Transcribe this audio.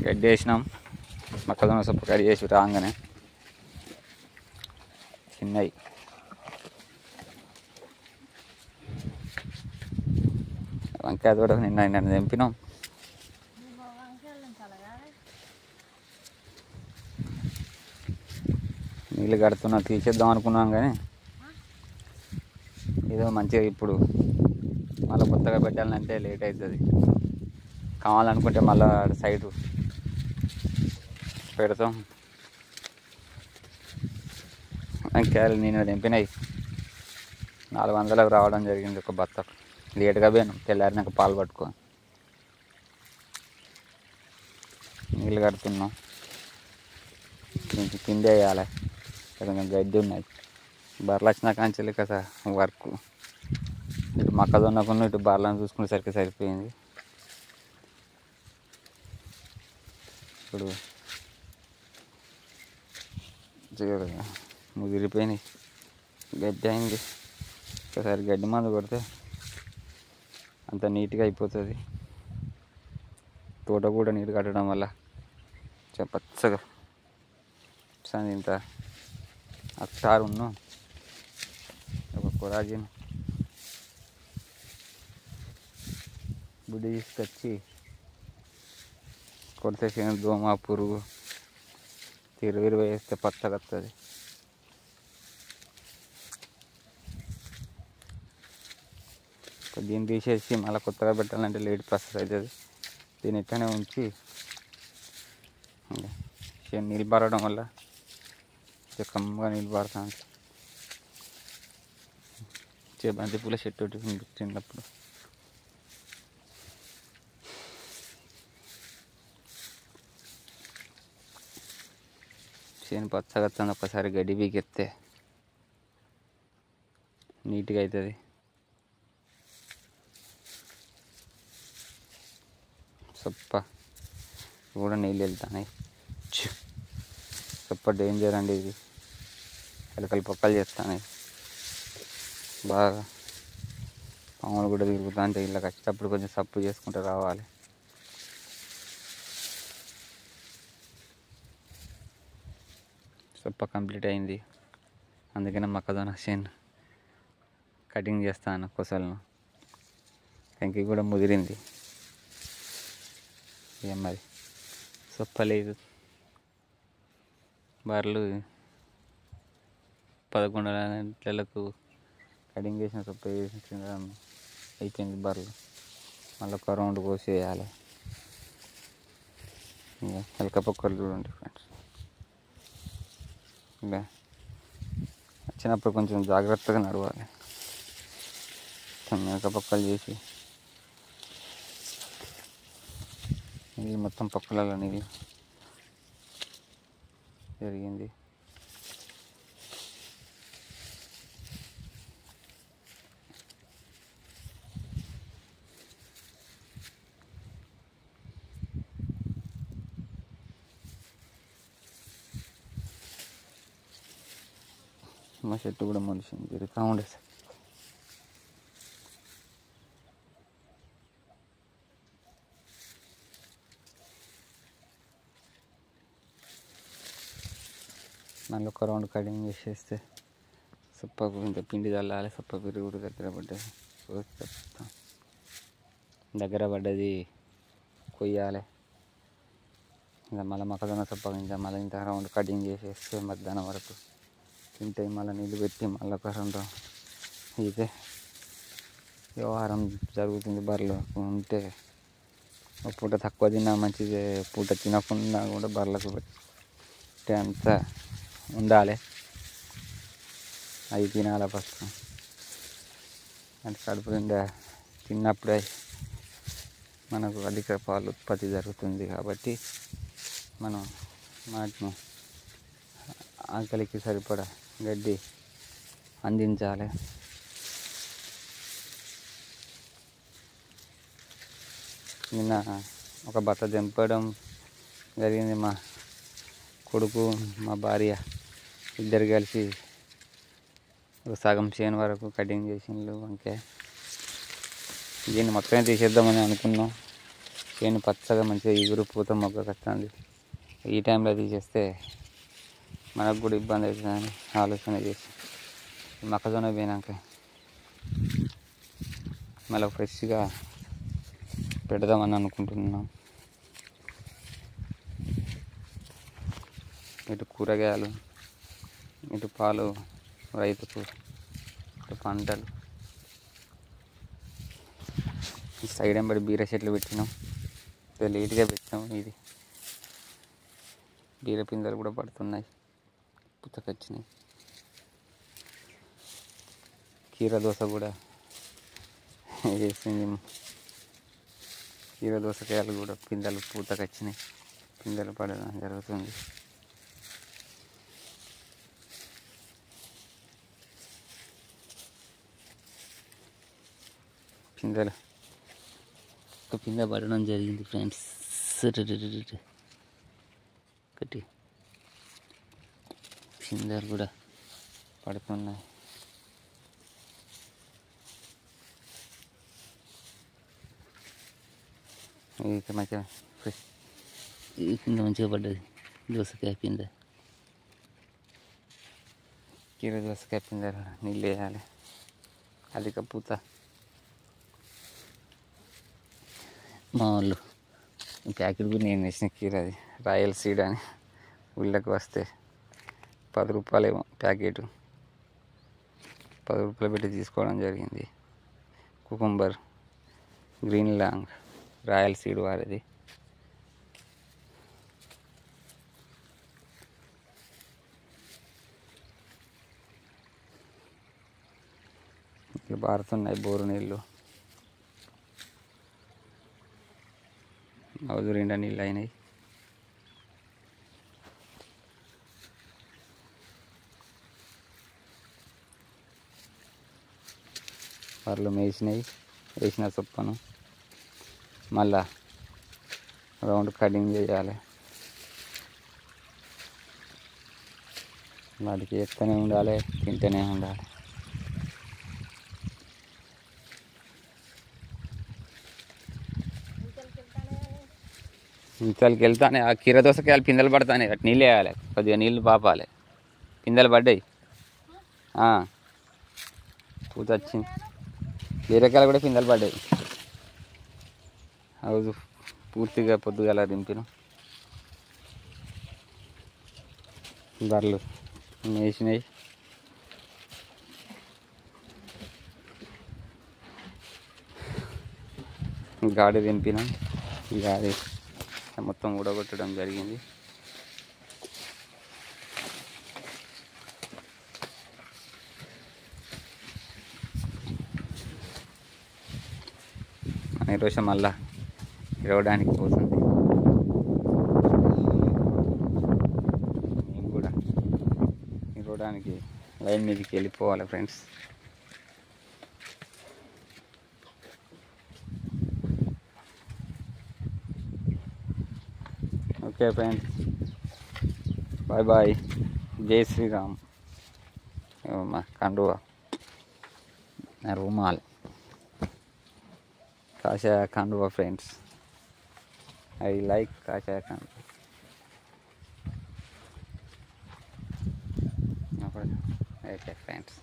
గడ్డి వేసినాం. మొక్కజొన్న సొప్పు కడి చేసి రాగానే చిన్నవి వంకాయ కూడా నిన్న తెంపినాం. నీళ్ళు కడుతున్నా తీసేద్దాం అనుకున్నాం కానీ ఏదో మంచిగా ఇప్పుడు మళ్ళీ కొత్తగా పెట్టాలంటే లేట్ అవుతుంది. కావాలనుకుంటే మళ్ళీ సైడ్ పెడతాం. వంకాయలు నేను తెంపినాయి 400కు రావడం జరిగింది ఒక బత్తకు. లేట్గా పోయాను, తెల్లారినాక పాలు పట్టుకొని. నీళ్ళు కడుతున్నాం. దీనికి కింద వేయాలి, కొంచెం గడ్డి ఉన్నది. బర్రెలు వచ్చిన కాంచెల్లి కదా వర్క్. ఇటు మొక్కజొన్నకున్న ఇటు బర్రెలను చూసుకునేసరికి సరిపోయింది. ఇప్పుడు ముదిరిపోయినాయి, గడ్డి అయింది. ఒకసారి గడ్డి మందు కొడితే అంత నీట్గా అయిపోతుంది. తోట కూడా నీరు కట్టడం వల్ల పచ్చగా ఇంత అక్టారు ఒక కొరాజిన్ బుడ్డి తీసుకొచ్చి కొడితే దోమ పురుగు తిరువిరు వేస్తే పచ్చగా వస్తుంది. దీన్ని తీసేసి మళ్ళీ కొత్తగా పెట్టాలంటే లేట్ ప్రాసెస్ అవుతుంది. దీన్ని ఎక్కడనే ఉంచి నీళ్ళు పారడం వల్ల కమ్మగా నీళ్ళు పారుతాను. బంతి పూల చెట్టు చిన్నప్పుడు చేను పచ్చగా వస్తుంది. ఒక్కసారి గడ్డి పీకెత్తే నీట్గా అవుతుంది. సొప్ప కూడా నీళ్ళు వెళ్తున్నాయి. సొప్ప డేంజర్ అండి ఇది. ఎలకలు పొక్కలు చేస్తాయి బాగా. పాములు కూడా తిరుగుతా అంటే ఇళ్ళకి వచ్చేటప్పుడు కొంచెం సప్పు చేసుకుంటూ రావాలి. సొప్ప కంప్లీట్ అయింది. అందుకనే మొక్కజొన్న చేను కటింగ్ చేస్తాను. కొసలను కంకి కూడా ముదిరింది. ఏం మరి సొప్ప లేదు. బర్రెలు 11 గంటలకు కటింగ్ చేసిన సొప్ప వేసి తినడం అయిపోయింది. బర్రెలు మళ్ళీ ఒక రౌండ్ కోసి వేయాలి. ఎలక పొక్కలు చూడండి ఫ్రెండ్స్. ఇలా వచ్చినప్పుడు కొంచెం జాగ్రత్తగా నడవాలి. ఎలక పొక్కలు చేసి నీళ్ళు మొత్తం పొక్కలలో నీళ్ళు జరిగింది. మా చెట్టు కూడా మనిషిని తిరుగుతూ ఉండేది. మళ్ళీ ఒక రౌండ్ కటింగ్ చేసేస్తే సొప్పకు ఇంత పిండి చల్లాలి. సొప్ప పిరుగు కూడా దగ్గర పడ్డది, దగ్గర పడ్డది కొయ్యాలి. ఇంకా మళ్ళీ మొక్కజొన్న సొప్ప ఇంకా మళ్ళీ ఇంత రౌండ్ కటింగ్ చేసేస్తే మధ్యాహ్నం వరకు తింటే మళ్ళీ నీళ్ళు పెట్టి మళ్ళీ ఒక రౌండ్ అయితే వ్యవహారం జరుగుతుంది. బర్రెలు ఉంటే ఒక పూట తక్కువ తిన్నా మంచిదే, పూట తినకుండా కూడా బర్రెలకు పెట్టే అంత ఉండాలి. అవి తినాలి ఫస్ట్. అంటే కడుపు నిండా తిన్నప్పుడే మనకు అధిక పాలు ఉత్పత్తి జరుగుతుంది. కాబట్టి మనం వాటిని ఆకలికి సరిపడా గడ్డి అందించాలి. నిన్న ఒక బత్త తెంపడం జరిగింది. మా కొడుకు మా భార్య ఇద్దరు కలిసి సగం చేను వరకు కటింగ్ చేసిండ్రు. వంకాయ దీన్ని మొత్తమే తీసేద్దామని అనుకున్నాం. చేను పచ్చగా మంచిగా ఎగురు పూత మొగ్గ వస్తుంది. ఈ టైంలో తీసేస్తే మనకు కూడా ఇబ్బంది అవుతుందని ఆలోచన చేసి మొక్కజొన్న పోయినాక మళ్ళీ ఫ్రెష్గా పెడదామని అనుకుంటున్నాం. ఇటు కూరగాయలు, ఇటు పాలు రైతుకు, ఇటు పంటలు. ఈ సైడ్ ఎంబడి బీర చెట్లు పెట్టినాం, లేట్గా పెట్టినాం. ఇది బీర పిందెలు కూడా పడుతున్నాయి, పుత్తకొచ్చినాయి. కీర దోస కూడా వేసింది. కీర దోసకాయలు కూడా పిందెలు పూతకొచ్చినాయి, పిందెలు పడడం జరుగుతుంది. పిందెలు ఒక పిందె పడడం జరిగింది ఫ్రెండ్స్. ఒకటి పిందెలు కూడా పడుతున్నాయి. ఇది మంచిగా ఫ్రెష్, ఈ పిందె మంచిగా పడ్డది. దోసకాయ పిందె, కీర దోసకాయ పిందె నీళ్ళు వేయాలి. అధిక పూత. మా వాళ్ళు ప్యాకెట్ కూడా నేను వేసిన కీర, అది రాయల్ సీడ్ అని. ఊళ్ళకి వస్తే 10 రూపాయలేమో ప్యాకెట్, 10 రూపాయలు పెట్టి తీసుకోవడం జరిగింది. Cucumber, green long, royal seed వారిది. ఇట్లా పారుతున్నాయి బోరు నీళ్ళు. హౌజు నిండా నీళ్ళు అయినాయి. బర్రెలు మేసినాయి. వేసిన చొప్పను మళ్ళా రౌండ్ కటింగ్ చేయాలి. వాటికి ఎత్తనే ఉండాలి, తింటూనే ఉండాలి. ఇంతలకి వెళ్తానే ఆ కీర దోసకాయలు పిందెలు పడతానే, అటు నీళ్ళు వేయాలి, కొద్దిగా నీళ్ళు పాపాలి. పిందెలు పడ్డాయి, పూత వచ్చింది. బీరకాయలు కూడా పిందెలు పడ్డాయి. హౌజు పూర్తిగా పొద్దుగల దింపిన. బర్రెలు మేసినాయి. గాడి దింపినాం. ఈ గాడి మొత్తం ఊడగొట్టడం జరిగింది. ఈరోజు మళ్ళా ఇరవడానికి పోతుంది. నేను కూడా ఇరవడానికి లైన్ మీదకి వెళ్ళిపోవాలి friends. Okay friends, bye bye. జై శ్రీరామ్. మా కండువా, నా రుమాల్, కాషాయ కండువా ఫ్రెండ్స్. ఐ లైక్ కాషాయ కండువా. Okay friends.